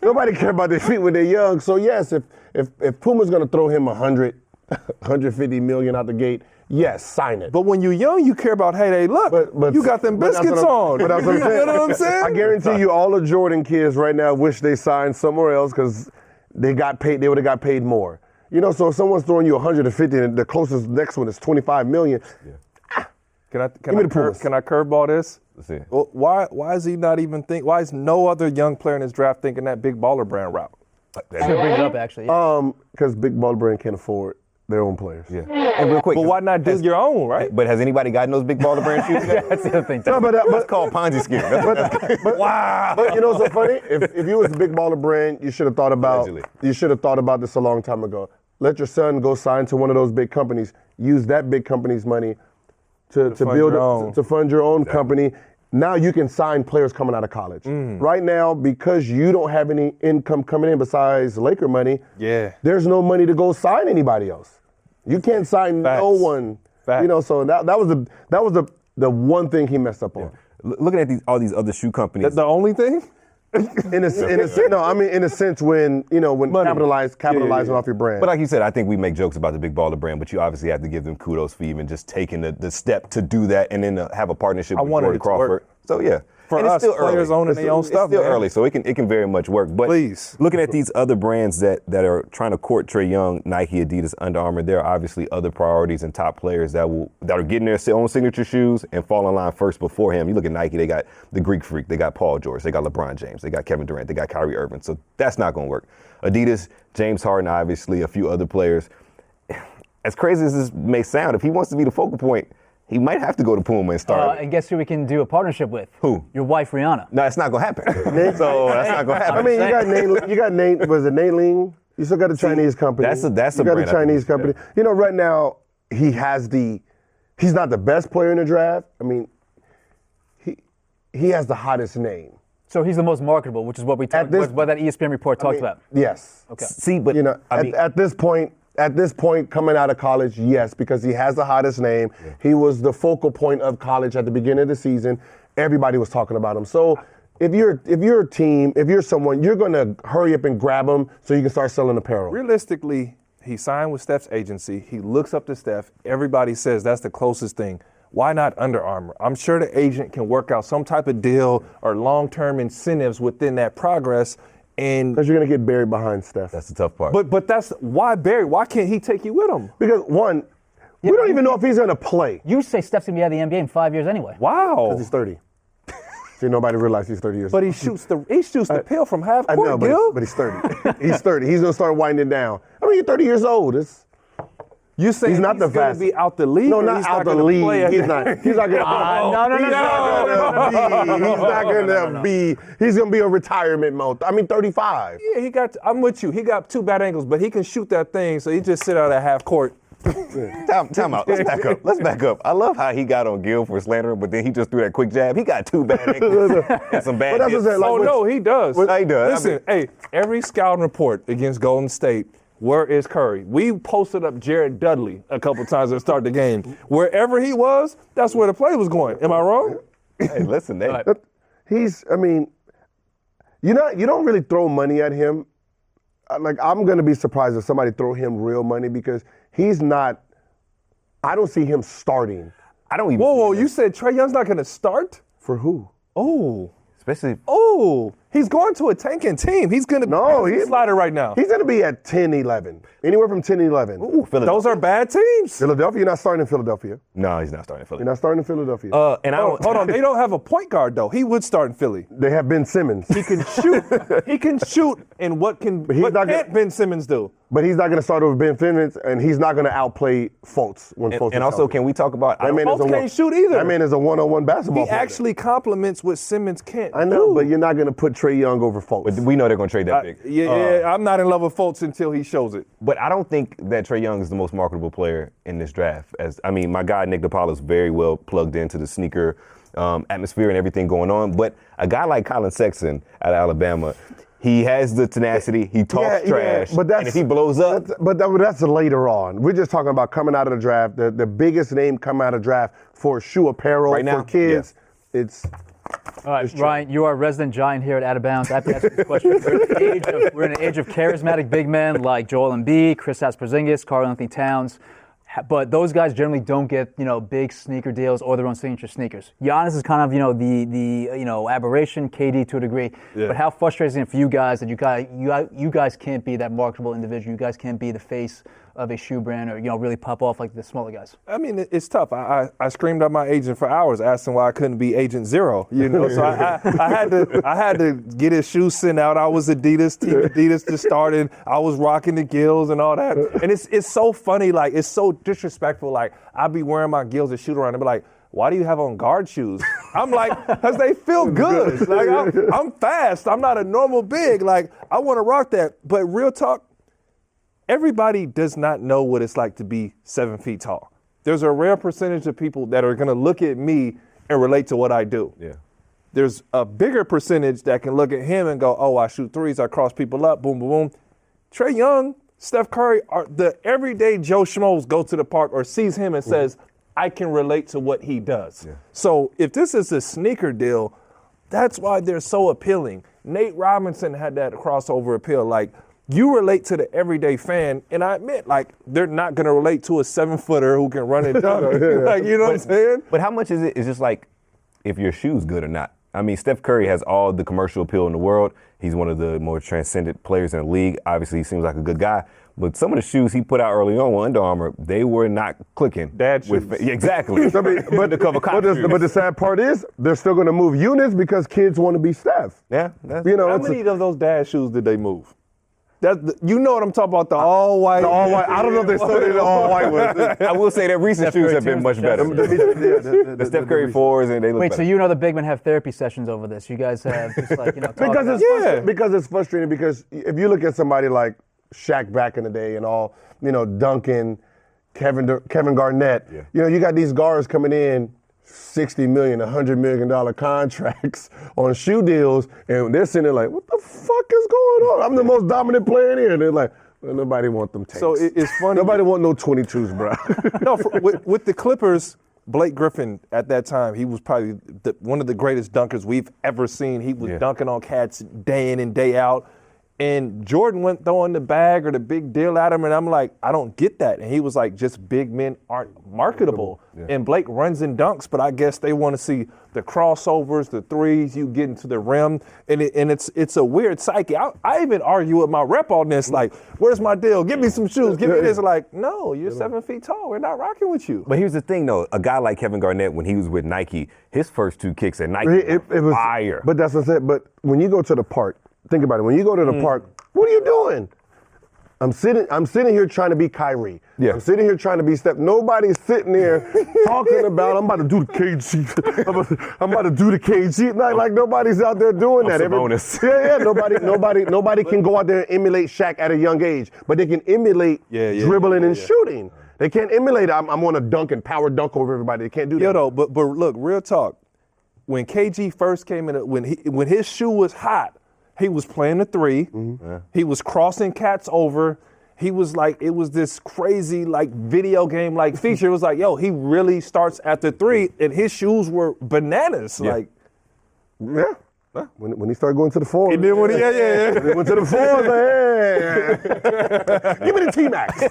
Nobody care about their feet when they're young. So yes, if Puma's gonna throw him 150 million out the gate, yes, sign it. But when you're young, you care about, hey, look, but you got them biscuits on. But that's what I'm saying. You know what I'm saying? I guarantee you all the Jordan kids right now wish they signed somewhere else because they got paid. They would have got paid more. So if someone's throwing you 150 and the closest next one is 25 million. Yeah. Can I curveball this? Let's see. Well, why is he not even why is no other young player in this draft thinking that big baller brand route? I should bring it up actually. Yeah. Because big baller brand can't afford their own players. Yeah. And real quick. But why not do your own, right? But has anybody gotten those big baller brand shoes? That's the other thing. No, but it's called Ponzi scheme. Wow. But you know what's so funny? If you was a big baller brand, you should have thought about this a long time ago. Let your son go sign to one of those big companies. Use that big company's money to fund your own company. Now you can sign players coming out of college. Right now, because you don't have any income coming in besides Laker money, there's no money to go sign anybody else. You can't sign no one. So that was the one thing he messed up on. Looking at all these other shoe companies. That's the only thing? in a sense when capitalizing off your brand. But like you said, I think we make jokes about the big baller brand, but you obviously have to give them kudos for even just taking the step to do that and then have a partnership with Jordan Crawford. So yeah. For us, players owning their own stuff, it's still early, so it can very much work. But looking at these other brands that are trying to court Trey Young, Nike, Adidas, Under Armour, there are obviously other priorities and top players that are getting their own signature shoes and fall in line first before him. You look at Nike, they got the Greek Freak, they got Paul George, they got LeBron James, they got Kevin Durant, they got Kyrie Irving. So that's not going to work. Adidas, James Harden, obviously, a few other players. As crazy as this may sound, if he wants to be the focal point, he might have to go to Puma and start. And guess who we can do a partnership with? Who? Your wife, Rihanna. No, it's not going to happen. So that's not going to happen. I mean, you got Nate, was it Nate Ling? You still got a Chinese company. That's a you got a Chinese company. Yeah. Right now, he's not the best player in the draft. I mean, he has the hottest name. So he's the most marketable, which is what what that ESPN report talked about. Yes. Okay. See, but at this point, coming out of college, yes, because he has the hottest name. Yeah. He was the focal point of college at the beginning of the season. Everybody was talking about him. So if you're a team, if you're someone, you're going to hurry up and grab him so you can start selling apparel. Realistically, he signed with Steph's agency. He looks up to Steph. Everybody says that's the closest thing. Why not Under Armour? I'm sure the agent can work out some type of deal or long-term incentives within that progress. Because you're going to get buried behind Steph. That's the tough part. But that's why Barry. Why can't he take you with him? Because one, we don't even know if he's going to play. You say Steph's going to be out of the NBA in 5 years anyway. Wow. Because he's 30. See, nobody realizes he's 30 years old. But he shoots the pill from half court, I know, but he's 30. He's 30. He's going to start winding down. I mean, you're 30 years old. You say he's not the going to be out the league? No, not out the league. He's not going to. He's not going to be. He's going to be a retirement mode. I mean, 35. Yeah, I'm with you. He got two bad ankles, but he can shoot that thing. So he just sit out at half court. Time out. Let's back up. I love how he got on Gil for slandering, but then he just threw that quick jab. He got two bad ankles and some bad. No, he does. He does. Listen, every scouting report against Golden State. Where is Curry? We posted up Jared Dudley a couple times to start the game. Wherever he was, that's where the play was going. Am I wrong? Hey, listen, Nate. You don't really throw money at him. I'm going to be surprised if somebody throw him real money because he's not. I don't see him starting. I don't even. Whoa! You said Trey Young's not going to start? For who? Oh. Especially. Oh, he's going to a tanking team. He's going to be a slider right now. He's going to be at 10, 11. Anywhere from 10 to 11. Ooh, Those are bad teams. Philadelphia, you're not starting in Philadelphia. No, he's not starting in Philly. You're not starting in Philadelphia. And I don't, Hold on, they don't have a point guard though. He would start in Philly. They have Ben Simmons. He can shoot. He can shoot. And what can't Ben Simmons do? But he's not going to start over Ben Simmons, and he's not going to outplay Fultz when Fultz is and also, healthy. can we talk about? Fultz can't shoot either. That man is a one-on-one basketball He player. actually complements what Simmons can't I know, do. but you're not going to put Trey Young over Fultz. But we know they're going to trade that pick. Yeah, I'm not in love with Fultz until he shows it. But I don't think that Trey Young is the most marketable player in this draft. My guy Nick DePaula is very well plugged into the sneaker atmosphere and everything going on. But a guy like Colin Sexton out of Alabama, he has the tenacity. He talks trash. But and if he blows up. That's later on. We're just talking about coming out of the draft. The biggest name coming out of the draft for shoe apparel Right now, for kids. It's. All right, Ryan, you are a resident giant here at Out of Bounds. I have to ask you this question. We're in an age of charismatic big men like Joel Embiid, Kristaps Porzingis, Karl-Anthony Towns. But those guys generally don't get, big sneaker deals or their own signature sneakers. Giannis is kind of, the aberration, KD to a degree. Yeah. But how frustrating for you guys that you guys can't be that marketable individual. You guys can't be the face of a shoe brand or, really pop off like the smaller guys. I mean, it's tough. I screamed at my agent for hours asking why I couldn't be Agent Zero, So I had to get his shoes sent out. I was Adidas, Team Adidas to start, and I was rocking the Gills and all that. And it's so funny, like, it's so disrespectful. Like, I'd be wearing my Gills and shoot around and be like, why do you have on guard shoes? I'm like, because they feel good. Like, I'm fast. I'm not a normal big. Like, I want to rock that. But real talk, everybody does not know what it's like to be 7 feet tall. There's a rare percentage of people that are going to look at me and relate to what I do. Yeah. There's a bigger percentage that can look at him and go, oh, I shoot threes, I cross people up, boom, boom, boom. Trey Young, Steph Curry, are the everyday Joe Schmoes go to the park or sees him and says, I can relate to what he does. Yeah. So if this is a sneaker deal, that's why they're so appealing. Nate Robinson had that crossover appeal. Like, you relate to the everyday fan, and I admit, like, they're not going to relate to a 7-footer who can run and dunk. Like, you know what I'm saying? But how much is it? It's just like if your shoe's good or not. I mean, Steph Curry has all the commercial appeal in the world. He's one of the more transcendent players in the league. Obviously, he seems like a good guy. But some of the shoes he put out early on with Under Armour, they were not clicking. Dad shoes. Exactly. But the sad part is they're still going to move units because kids want to be Steph. Yeah. How many of those dad shoes did they move? You know what I'm talking about, the all-white. The all-white. I don't know if they still did the all-white ones. I will say that recent shoes have been much better. The Steph Curry 4s, and they look better. So you and other big men have therapy sessions over this. You guys have just like, because it's frustrating because if you look at somebody like Shaq back in the day and all, Duncan, Kevin Garnett, you got these guards coming in, $60 million, $100 million contracts on shoe deals, and they're sitting there like, what the fuck is going on? I'm the most dominant player in here. And they're like, well, nobody want them tanks. So it's funny. Nobody want no 22s, bro. No, with the Clippers, Blake Griffin at that time, he was probably one of the greatest dunkers we've ever seen. He was dunking on cats day in and day out. And Jordan went throwing the bag or the big deal at him, and I'm like, I don't get that. And he was like, just big men aren't marketable. Yeah. And Blake runs and dunks, but I guess they want to see the crossovers, the threes, you get into the rim. And it's a weird psyche. I even argue with my rep on this, like, where's my deal? Give me some shoes. Give me this. Like, no, you're 7 feet tall. We're not rocking with you. But here's the thing, though. A guy like Kevin Garnett, when he was with Nike, his first 2 kicks at Nike it was fire. But that's what I said. But when you go to the park, think about it. When you go to the park, what are you doing? I'm sitting here trying to be Kyrie. Yeah. I'm sitting here trying to be Steph. Nobody's sitting there talking about, I'm about to do the KG. I'm about to do the KG. Like nobody's out there doing that. Bonus. Nobody can go out there and emulate Shaq at a young age, but they can emulate dribbling and shooting. They can't emulate, I'm going to dunk and power dunk over everybody. They can't do that. Yo, though, but look, real talk. When KG first came in, when his shoe was hot, he was playing the 3. Mm-hmm. Yeah. He was crossing cats over. He was like, it was this crazy like video game like feature. It was like, yo, he really starts at the 3, and his shoes were bananas. Yeah. Like, yeah. When he started going to the 4s. And then when he went to the 4s, give me the T-Max.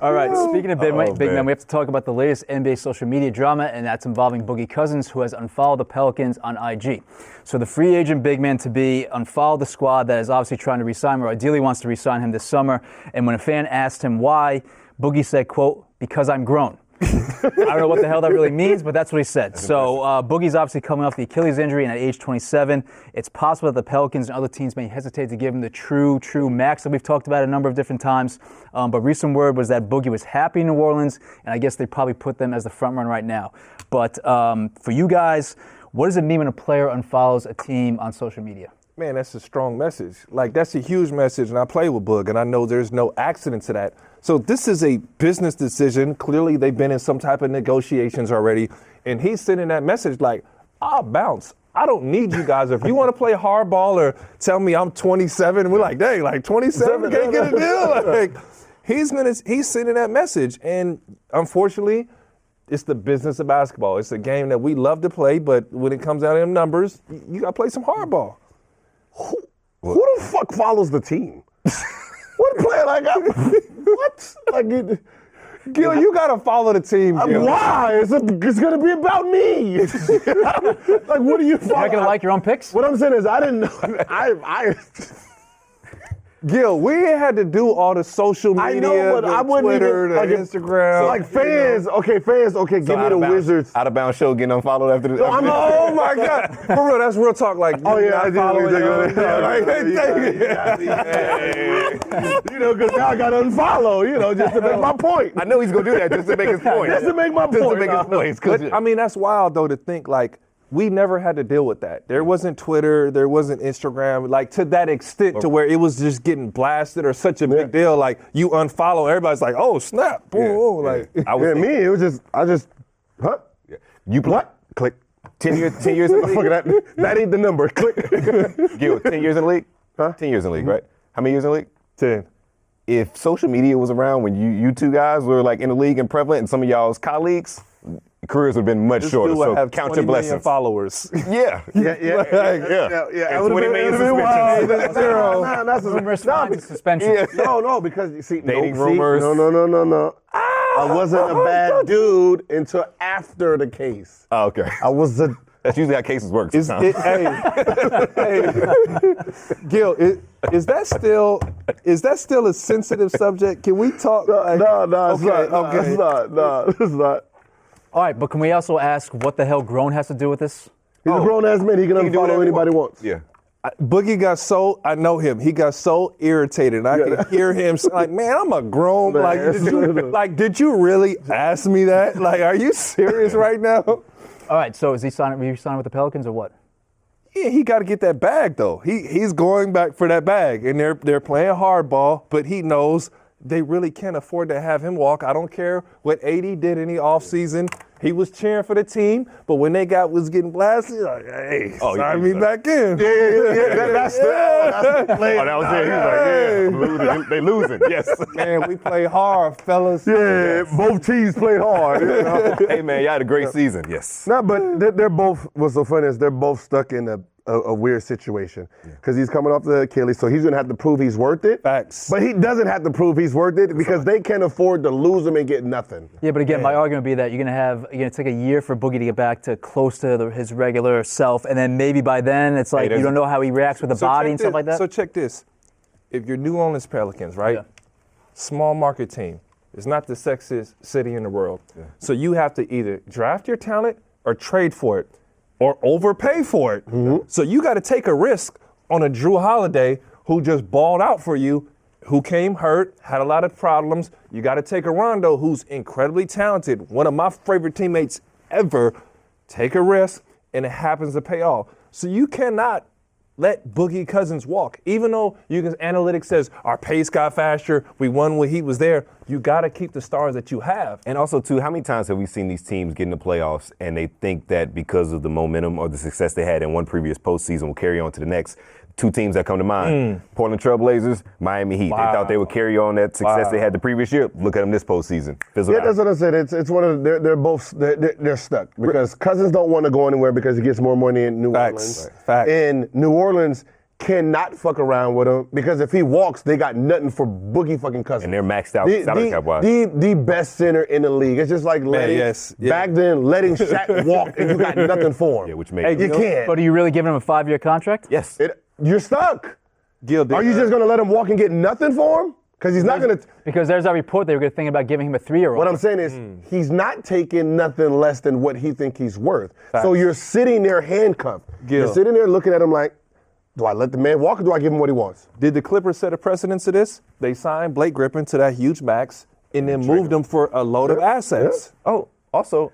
All right, speaking of big man. men, we have to talk about the latest NBA social media drama, and that's involving Boogie Cousins, who has unfollowed the Pelicans on IG. So the free agent big man to be unfollowed the squad that is obviously trying to re-sign him, or ideally wants to re-sign him this summer. And when a fan asked him why, Boogie said, quote, "Because I'm grown." I don't know what the hell that really means, but that's what he said. So Boogie's obviously coming off the Achilles injury, and at age 27, it's possible that the Pelicans and other teams may hesitate to give him the true max that we've talked about a number of different times. But recent word was that Boogie was happy in New Orleans, and I guess they probably put them as the front runner right now. But for you guys, what does it mean when a player unfollows a team on social media? Man, that's a strong message. Like, that's a huge message, and I play with Boog, and I know there's no accident to that. So this is a business decision. Clearly, they've been in some type of negotiations already, and he's sending that message like, I'll bounce. I don't need you guys. If you want to play hardball or tell me I'm 27, and we're like, dang, like 27, can't get a deal. Like, he's sending that message, and unfortunately, it's the business of basketball. It's a game that we love to play, but when it comes down to them numbers, you got to play some hardball. Who the fuck follows the team? What player like what? Like, Gil, you got to follow the team, Gil. why? It's going to be about me. Like, what do you follow? You're not going to like your own picks? What I'm saying is, I didn't know. Gil, we ain't had to do all the social media, I know, but I wouldn't Twitter, even, the Instagram. Like fans, give me the Wizards. Out of bounds show getting unfollowed after the. Oh my God, for real, that's real talk. Like, Oh yeah, I did. You know, because now I got to unfollow. Just to make my point. I know he's gonna do that just to make his point. Just to make my point. Just to make his point. But, I mean, that's wild though to think like we never had to deal with that. There wasn't Twitter, there wasn't Instagram, like to that extent to where it was just getting blasted or such a big deal. Like you unfollow, everybody's like, oh snap, boom, like. It was just, huh? Yeah. You what? Click. 10 years in the league. That ain't the number. Click. Gil, 10 years in the league? Huh? 10 years in the league, right? How many years in the league? 10. If social media was around when you two guys were like in the league and prevalent and some of y'all's colleagues, careers would have been much shorter. So have count 20 your million blessings. Followers. Yeah. Yeah. And 20 million suspensions. That's Rumors, fines, and suspensions. No, because you see, Dating rumors. No. I wasn't a bad dude until after the case. Oh, okay. I was a. That's usually how cases work. Hey, Gil, is that still a sensitive subject? Can we talk? No, it's not. It's not. All right, but can we also ask what the hell grown has to do with this? He's a grown-ass man. He can do unfollow whatever he anybody wants. wants. Yeah. Boogie got so, I know him, he got so irritated. I could hear him say, like, man, I'm a grown, did you really ask me that? Like, are you serious right now? All right, so is he signing with the Pelicans or what? Yeah, he got to get that bag, though. He's going back for that bag, and they're playing hardball, but he knows they really can't afford to have him walk. I don't care what AD did in the offseason. He was cheering for the team, but when they was getting blasted, like, hey, sign me back in. Yeah. That's the play. Oh, that was it. He was like, yeah, they losing. Yes. Man, we play hard, fellas. Yeah, both teams played hard. Hey, man, y'all had a great season. Yes. No, but they're both, what's so funny is they're both stuck in a weird situation because he's coming off the Achilles, so he's going to have to prove he's worth it. Facts. But he doesn't have to prove he's worth it because they can't afford to lose him and get nothing. Yeah, but again, my argument would be that you're going to take a year for Boogie to get back to close to his regular self, and then maybe by then it's like you don't know how he reacts with the body and stuff like that. So check this. If you're New Orleans Pelicans, right? Yeah. Small market team. It's not the sexiest city in the world. Yeah. So you have to either draft your talent or trade for it or overpay for it. Mm-hmm. So you got to take a risk on a Drew Holiday who just balled out for you, who came hurt, had a lot of problems. You got to take a Rondo who's incredibly talented, one of my favorite teammates ever. Take a risk, and it happens to pay off. So you cannot let Boogie Cousins walk. Even though analytics says our pace got faster, we won when he was there, you got to keep the stars that you have. And also, too, how many times have we seen these teams get in the playoffs and they think that because of the momentum or the success they had in one previous postseason will carry on to the next? Two teams that come to mind, Portland Trailblazers, Miami Heat. Wow. They thought they would carry on that success they had the previous year. Look at them this postseason. Fizzled out. That's what I said. It's one of they're both they're stuck because Cousins don't want to go anywhere because he gets more money in New Orleans. Facts. In New Orleans, cannot fuck around with him because if he walks, they got nothing for Boogie fucking Cousins. And they're maxed out salary cap wise. The best center in the league. It's just like back then letting Shaq walk and you got nothing for him. Yeah, which makes you can't. But are you really giving him a 5-year contract? Yes. You're stuck. Gil, Are you just going to let him walk and get nothing for him? Because he's not going to. Because there's that report they were thinking about giving him a 3-year-old. What I'm saying is he's not taking nothing less than what he think he's worth. So you're sitting there handcuffed. Gil. You're sitting there looking at him like, do I let the man walk or do I give him what he wants? Did the Clippers set a precedence to this? They signed Blake Griffin to that huge max and then moved him for a load of assets. Oh, also,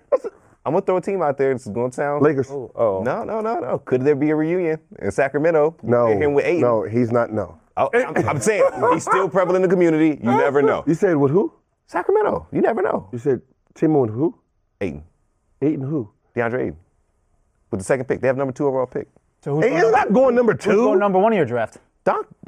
I'm going to throw a team out there that's going to sound. Lakers. No. Could there be a reunion in Sacramento? No. Him with Ayton? No, he's not. No. I'm saying he's still prevalent in the community. You never know. You said with who? Sacramento. You never know. You said Timo and who? Ayton. Ayton who? DeAndre Ayton. With the second pick. They have number 2 overall pick. So who's Ayton's not going number 2. Who's going number 1 in your draft?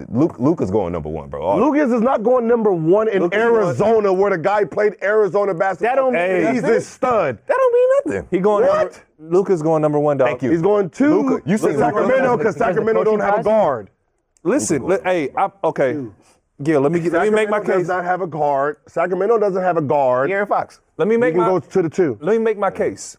Luka's going number 1, bro. Lucas is not going number 1 in Arizona where the guy played Arizona basketball. That don't mean he's nothing. this stud. That don't mean nothing. He going What? Luka's going number 1, dog. Thank you. He's going to Luka, you said Sacramento because Because the Sacramento don't coaching have a prize? guard. Listen, okay. Gil, let me make my Sacramento does case. not have a guard. Sacramento doesn't have a guard. Aaron Fox. Let me You make can my go to the 2. Let me make my case.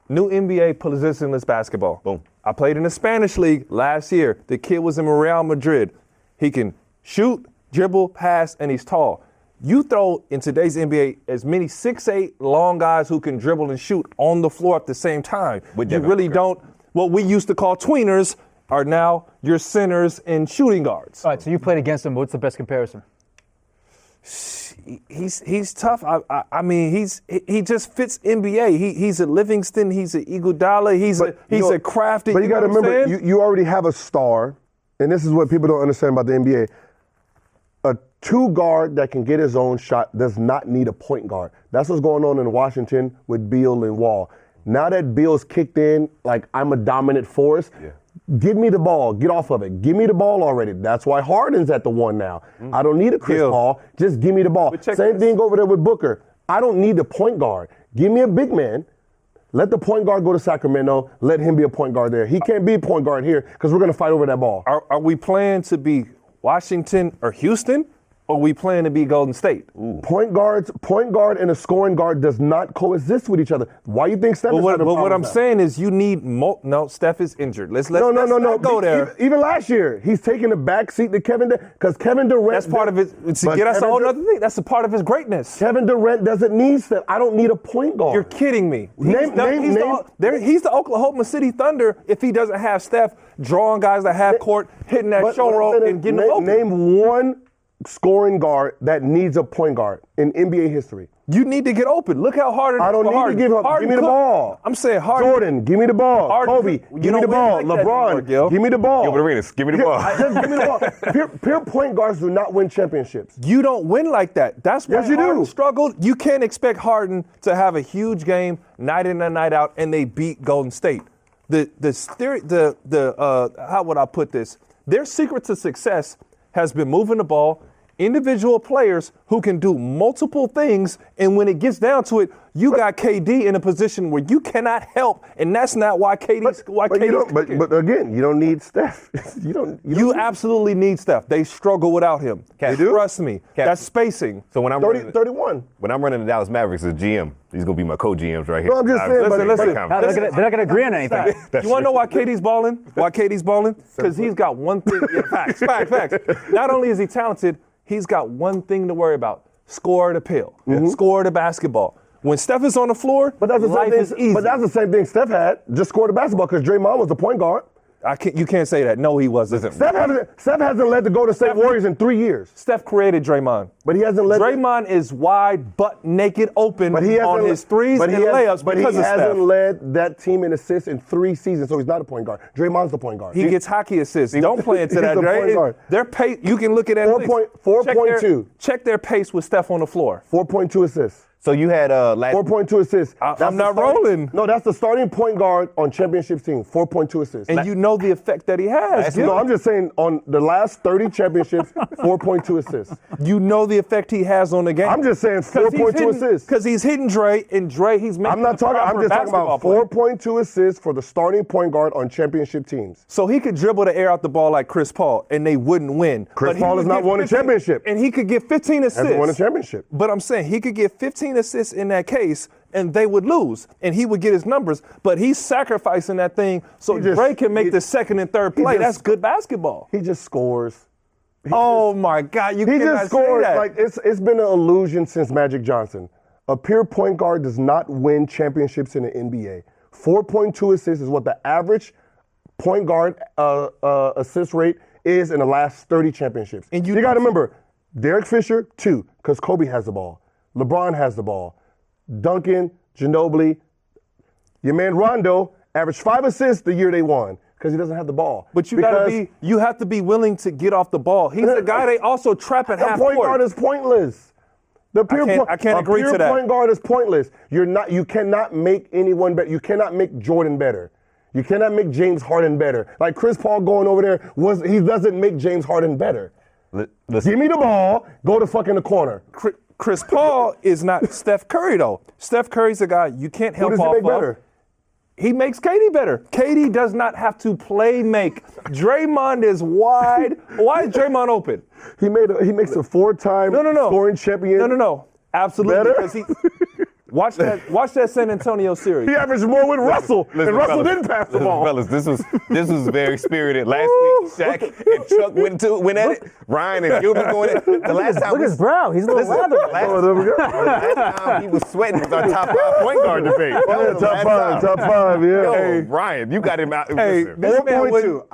New NBA positionless basketball. Boom. I played in the Spanish league last year. The kid was in Real Madrid. He can shoot, dribble, pass, and he's tall. You throw in today's NBA as many 6'8" long guys who can dribble and shoot on the floor at the same time. With You Devin really Booker. don't. What we used to call tweeners are now your centers and shooting guards. All right, so you played against him. What's the best comparison? He's tough. I mean, he just fits NBA. He's a Livingston. He's an Iguodala. He's a crafty. But you got to know what I'm remember, saying? you already have a star, and this is what people don't understand about the NBA. A 2 guard that can get his own shot does not need a point guard. That's what's going on in Washington with Beal and Wall. Now that Beal's kicked in, like I'm a dominant force, give me the ball. Get off of it. Give me the ball already. That's why Harden's at the 1 now. I don't need a Chris Gil. Paul. Just give me the ball. But check Same this. thing over there with Booker. I don't need the point guard. Give me a big man. Let the point guard go to Sacramento. Let him be a point guard there. He can't be a point guard here because we're going to fight over that ball. Are we playing to be Washington or Houston, or are we playing to be Golden State? Point guard and a scoring guard does not coexist with each other. Why you think Steph is having But what problems I'm now? saying is you need no. Steph is injured. Let's No. not go there. Even last year, he's taking the back seat to Kevin because Kevin Durant. That's part of it. See, But that's a Kevin whole Dur- other thing. That's a part of his greatness. Kevin Durant doesn't need Steph. I don't need a point guard. You're kidding me. He's Name- he's the Oklahoma City Thunder if he doesn't have Steph drawing guys that half court, hitting that But show what I'm roll, saying and is, getting them open. Name one scoring guard that needs a point guard in NBA history. You need to get open. Look how hard it is I don't for need to Harden. give up. Harden Give me the could- ball. I'm saying Harden. Jordan, give me the ball. Harden Kobe, could- you give me the don't ball. win like that anymore, LeBron, Gil. give me the ball. Gilbert Arenas, give me the ball. Just give me the ball. Pure point guards do not win championships. You don't win like that. That's why Yes, you Harden do. struggled. You can't expect Harden to have a huge game night in and night out, and they beat Golden State. How would I put this? Their secret to success has been moving the ball, individual players who can do multiple things, and when it gets down to it, you got KD in a position where you cannot help, and that's not why KD's cooking. But again, you don't need Steph. You absolutely need Steph. They struggle without him. They do? Trust me. Cap. That's spacing. So when I'm 31. when I'm running the Dallas Mavericks as GM, he's gonna be my co-GMs right here. No, I'm just saying, but- listen. They're not going to agree on anything. You want to know why KD's balling? Why KD's balling? Because he's got one thing. Facts. Not only is he talented, he's got one thing to worry about: score the pill, score the basketball. When Steph is on the floor, But that's the life same is thing. easy. But that's the same thing Steph had. Just scored the basketball because Draymond was the point guard. You can't say that. No, he wasn't. Steph hasn't led the Golden State Warriors in 3 years. Steph created Draymond. But he hasn't led. Draymond is wide, butt naked, open But he hasn't on his threes and layups But because he of hasn't Steph. led that team in assists in 3 seasons, so he's not a point guard. Draymond's the point guard. He gets hockey assists. Don't play into He's that, the point right? guard. Their pace, you can look at it. 4.2. Check their pace with Steph on the floor. 4.2 assists. So you had last 4.2 assists. I'm not rolling. No, that's the starting point guard on championship team. 4.2 assists. And you know the effect that he has. No, I'm just saying on the last 30 championships, 4.2 assists. You know the effect he has on the game. I'm just saying 4.2 assists. Because he's hitting Dre, and Dre, he's making I'm just talking about 4.2 assists for the starting point guard on championship teams. So he could dribble the air out the ball like Chris Paul, and they wouldn't win. Chris Paul has not won a championship. And he could get 15 assists. Hasn't won a championship. But I'm saying he could get 15 assists in that case, and they would lose, and he would get his numbers. But he's sacrificing that thing so Dre can make the second and third play. That's good basketball. He just scores. My God, you He cannot just scored. say that. Like it's been an illusion since Magic Johnson. A pure point guard does not win championships in the NBA. 4.2 assists is what the average point guard assist rate is in the last 30 championships. And you got to remember, Derek Fisher, 2, because Kobe has the ball. LeBron has the ball. Duncan, Ginobili, your man Rondo averaged 5 assists the year they won because he doesn't have the ball. But you have to be willing to get off the ball. He's the guy they also trap at half court. The point guard is pointless. I can't agree to that. A pure point guard is pointless. You cannot make anyone better. You cannot make Jordan better. You cannot make James Harden better. Like Chris Paul going over there he doesn't make James Harden better. Give me the ball, go to fucking the corner. Chris Paul is not Steph Curry, though. Steph Curry's a guy you can't help off of. Who does he make better? He makes KD better. KD does not have to play make. Draymond is wide. Why is Draymond open? He makes a 4-time scoring champion. No. Absolutely. Better? Because he watch that San Antonio series. He averaged more with Russell, and Russell didn't pass the ball. Fellas, this was very spirited. Last week, Shaq and Chuck went at it. Ryan and Gilbert going at it. The last time Look at his brow. He's a little lather. Last time he was sweating was our top 5 point guard debate. Top five, yeah. Yo, Hey. Ryan, you got him out. Hey, Listen.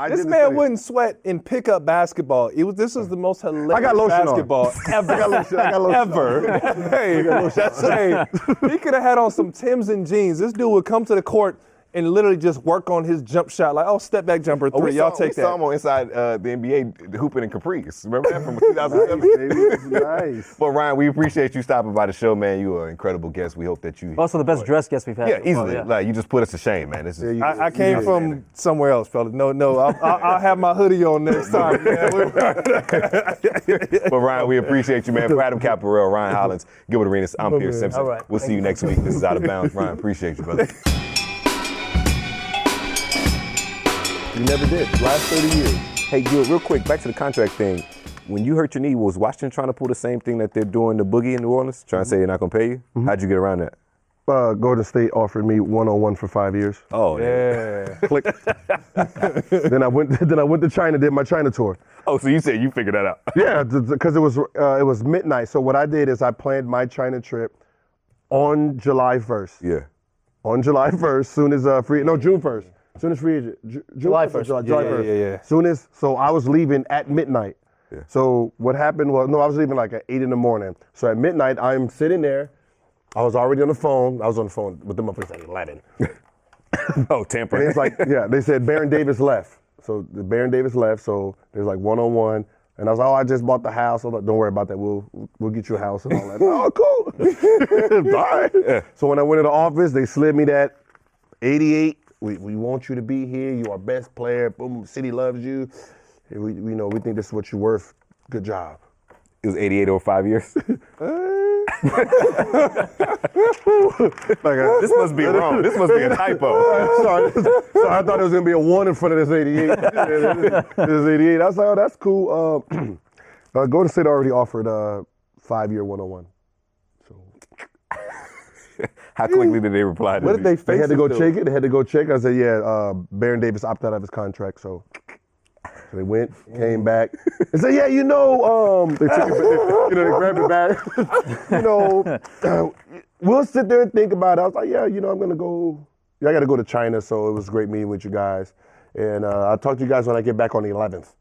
this man wouldn't sweat in pickup basketball. This was the most hilarious basketball ever. I got lotion. Hey, he could have had on some Timbs and jeans. This dude would come to the court and literally just work on his jump shot. Like, step back jumper 3. Y'all take that. We saw him on inside the NBA hooping in capris. Remember that from 2007? Nice. Well, Ryan, we appreciate you stopping by the show, man. You are an incredible guest. We hope that you... Also the best dressed guest we've had. Yeah, easily. Like, you just put us to shame, man. This is, I came from somewhere else, fella. No. I'll have my hoodie on next time, man. But, Ryan, we appreciate you, man. For Adam Caparell, Ryan Hollins, Gilbert Arenas, I'm Pierce Simpson. All right. We'll see you next week. This is Out of Bounds. Ryan, appreciate you, brother. You never did. Last 30 years. Hey, Gil, real quick, back to the contract thing. When you hurt your knee, was Washington trying to pull the same thing that they're doing to Boogie in New Orleans? Trying to say they're not going to pay you? How'd you get around that? Golden State offered me 1-on-1 for 5 years. Oh, yeah. Click. Then I went to China, did my China tour. Oh, so you said you figured that out? Yeah, because it was midnight. So what I did is I planned my China trip on July 1st. Yeah. On July 1st, June 1st. Soon as free agent. July 1st. July 1st. So I was leaving at midnight. Yeah. So what happened was, I was leaving like at 8 in the morning. So at midnight, I'm sitting there. I was already on the phone. I was on the phone with them up at 11. Oh, Tampa. And it's like, yeah, they said Baron Davis left. So the Baron Davis left. So there's like 1-on-1. And I was like, I just bought the house. I was like, don't worry about that. We'll get you a house and all that. Oh, cool. Bye. Yeah. So when I went to the office, they slid me that 88. We want you to be here. You're our best player. Boom, city loves you. We think this is what you're worth. Good job. It was 88 over 5 years. This must be wrong. This must be a typo. Sorry, I thought it was gonna be a 1 in front of this 88. This is 88. I was like, oh, that's cool. Golden State already offered a 5-year 1-on-1. So. How quickly did they reply to What did they face? They had to go check it. They had to go check. I said, yeah, Baron Davis opted out of his contract, so they went, came back, and said, yeah, they took it, they grabbed it back. We'll sit there and think about it. I was like, yeah, I'm gonna go. Yeah, I got to go to China, so it was great meeting with you guys, and I'll talk to you guys when I get back on the 11th.